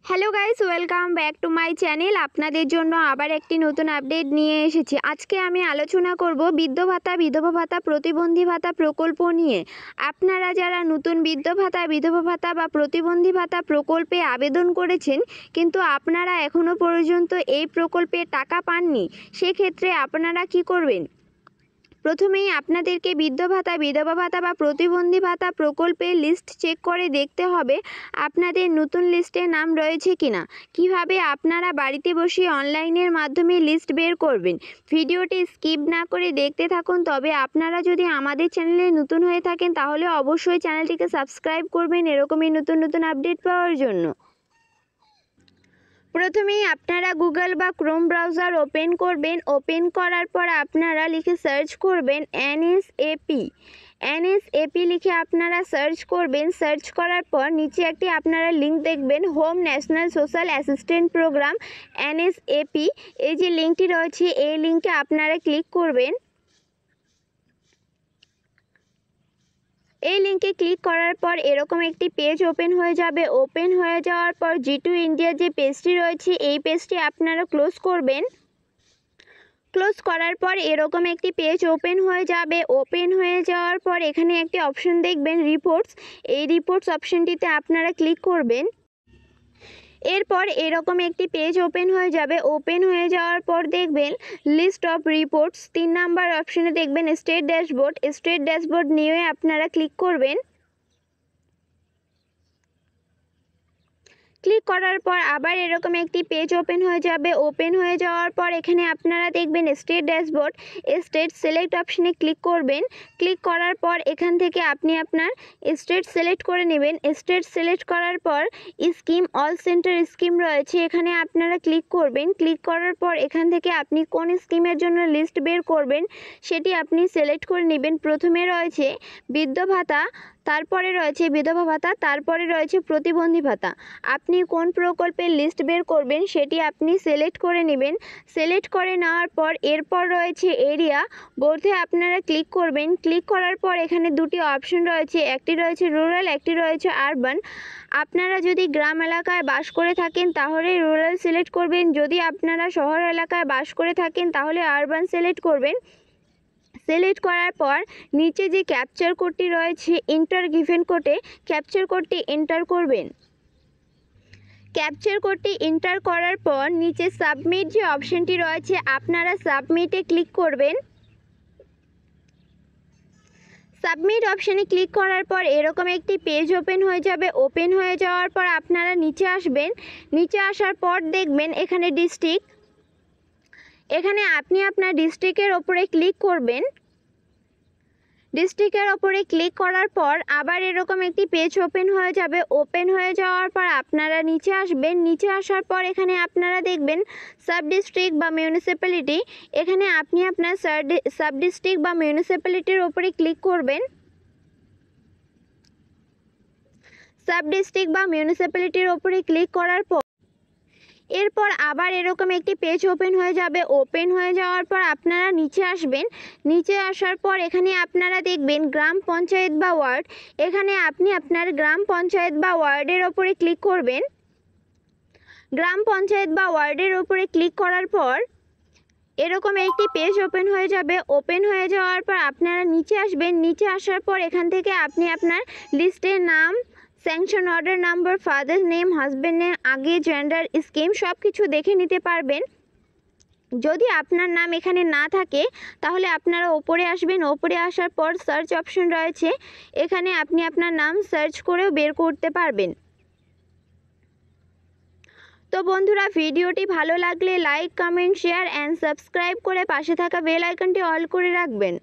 Hello guys, welcome back to my channel. আপনাদের জন্য আবার একটি নতুন আপডেট নিয়ে এসেছি। আজকে আমি আলোচনা করব বৃদ্ধ ভাতা, বিধবা ভাতা, প্রতিবন্ধী ভাতা প্রকল্প নিয়ে। আপনারা যারা নতুন বৃদ্ধ ভাতা, বিধবা ভাতা বা প্রতিবন্ধী ভাতা প্রকল্পে আবেদন করেছেন কিন্তু আপনারা এখনও পর্যন্ত এই প্রকল্পে টাকা পাননি, সেক্ষেত্রে আপনারা কি করবেন? প্রথমেই আপনাদেরকে বৃদ্ধ ভাতা, বিধবা ভাতা বা প্রতিবন্ধী ভাতা প্রকল্পের লিস্ট চেক করে দেখতে হবে আপনাদের নতুন লিস্টে নাম রয়েছে কিনা। কিভাবে আপনারা বাড়িতে বসে অনলাইনের মাধ্যমে লিস্ট বের করবেন, ভিডিওটি স্কিপ না করে দেখতে থাকুন। তবে আপনারা যদি আমাদের চ্যানেলে নতুন হয়ে থাকেন তাহলে অবশ্যই চ্যানেলটিকে সাবস্ক্রাইব করবেন এরকমই নতুন নতুন আপডেট পাওয়ার জন্য। প্রথমেই আপনারা গুগল বা ক্রোম ব্রাউজার ওপেন করবেন। ওপেন করার পর আপনারা লিখে সার্চ করবেন এনএসএপি লিখে আপনারা সার্চ করবেন। সার্চ করার পর নিচে একটি আপনারা লিঙ্ক দেখবেন, home national social assistant program NSAP. এই যে লিঙ্কটি রয়েছে এই লিঙ্কে আপনারা ক্লিক করবেন। এই লিঙ্কে ক্লিক করার পর এরকম একটি পেজ ওপেন হয়ে যাবে। ওপেন হয়ে যাওয়ার পর G2 ইন্ডিয়ার যে পেজটি রয়েছে এই পেজটি আপনারা ক্লোজ করবেন। ক্লোজ করার পর এরকম একটি পেজ ওপেন হয়ে যাবে। ওপেন হয়ে যাওয়ার পর এখানে একটি অপশন দেখবেন রিপোর্টস। এই রিপোর্টস অপশনটিতে আপনারা ক্লিক করবেন। এরপর এরকম একটি পেজ ওপেন হয়ে যাবে। ওপেন হয়ে যাওয়ার পর দেখবেন লিস্ট অফ রিপোর্টস, 3 নাম্বার অপশনে দেখবেন স্টেট ড্যাশবোর্ড। স্টেট ড্যাশবোর্ড নিয়ে আপনারা ক্লিক করবেন। ক্লিক করার পর আবার এরকম একটি পেজ ওপেন হয়ে যাবে। ওপেন হয়ে যাওয়ার পর এখানে আপনারা দেখবেন স্টেট ড্যাশবোর্ড। স্টেট সিলেক্ট অপশনে ক্লিক করবেন। ক্লিক করার পর এখান থেকে আপনি আপনার স্টেট সিলেক্ট করে নেবেন। স্টেট সিলেক্ট করার পর স্কিম, অল সেন্টার স্কিম রয়েছে, এখানে আপনারা ক্লিক করবেন। ক্লিক করার পর এখান থেকে আপনি কোন স্কিমের জন্য লিস্ট বের করবেন সেটি আপনি সিলেক্ট করে নেবেন। প্রথমে রয়েছে বৃদ্ধ ভাতা, তারপরে রয়েছে বিধবা ভাতা, তারপরে রয়েছে প্রতিবন্ধী ভাতা। আপনি কোন প্রকল্পের লিস্ট বের করবেন সেটি আপনি সিলেক্ট করে নেবেন। সিলেক্ট করে নেওয়ার পর এরপর রয়েছে এরিয়া, বোথে আপনারা ক্লিক করবেন। ক্লিক করার পর এখানে দুটি অপশন রয়েছে, একটি রয়েছে রুরাল, একটি রয়েছে আরবান। আপনারা যদি গ্রাম এলাকায় বাস করে থাকেন তাহলে রুরাল সিলেক্ট করবেন, যদি আপনারা শহর এলাকায় বাস করে থাকেন তাহলে আরবান সিলেক্ট করবেন। সিলেক্ট করার পর নিচে যে ক্যাপচার কোডটি রয়েছে এন্টার গিভেন কোডে ক্যাপচার কোডটি এন্টার করবেন। ক্যাপচার কোডটি এন্টার করার পর নিচে সাবমিট যে অপশনটি রয়েছে আপনারা সাবমিটে ক্লিক করবেন। সাবমিট অপশানে ক্লিক করার পর এরকম একটি পেজ ওপেন হয়ে যাবে। ওপেন হয়ে যাওয়ার পর আপনারা নিচে আসবেন। নিচে আসার পর দেখবেন এখানে ডিস্ট্রিক্ট, এখানে আপনি আপনার ডিস্ট্রিক্টের ওপরে ক্লিক করবেন। ডিস্ট্রিক্টের ওপরে ক্লিক করার পর আবার এরকম একটি পেজ ওপেন হয়ে যাবে। ওপেন হয়ে যাওয়ার পর আপনারা নিচে আসবেন। নিচে আসার পর এখানে আপনারা দেখবেন সাব ডিস্ট্রিক্ট বা মিউনিসিপ্যালিটি, এখানে আপনি আপনার সাব ডিস্ট্রিক্ট বা মিউনিসিপ্যালিটির ওপরে ক্লিক করবেন। সাব ডিস্ট্রিক্ট বা মিউনিসিপ্যালিটির ওপরে ক্লিক করার পর এরপর আবার এরকম একটি পেজ ওপেন হয়ে যাবে। ওপেন হয়ে যাওয়ার পর আপনারা নিচে আসবেন। নিচে আসার পর এখানে আপনারা দেখবেন গ্রাম পঞ্চায়েত বা ওয়ার্ড, এখানে আপনি আপনার গ্রাম পঞ্চায়েত বা ওয়ার্ডের ওপরে ক্লিক করবেন। গ্রাম পঞ্চায়েত বা ওয়ার্ডের ওপরে ক্লিক করার পর এরকম একটি পেজ ওপেন হয়ে যাবে। ওপেন হয়ে যাওয়ার পর আপনারা নিচে আসবেন। নিচে আসার পর এখান থেকে আপনি আপনার লিস্টের নাম, sanction order number, father name, husband name, আগে জেন্ডার, স্কিম সব কিছু দেখে নিতে পারবেন। যদি আপনার নাম এখানে না থাকে তাহলে আপনারা ওপরে আসবেন। ওপরে আসার পর সার্চ অপশন রয়েছে, এখানে আপনি আপনার নাম সার্চ করেও বের করতে পারবেন। তো বন্ধুরা, ভিডিওটি ভালো লাগলে like, comment, share and subscribe করে পাশে থাকা বেল আইকনটি অল করে রাখবেন।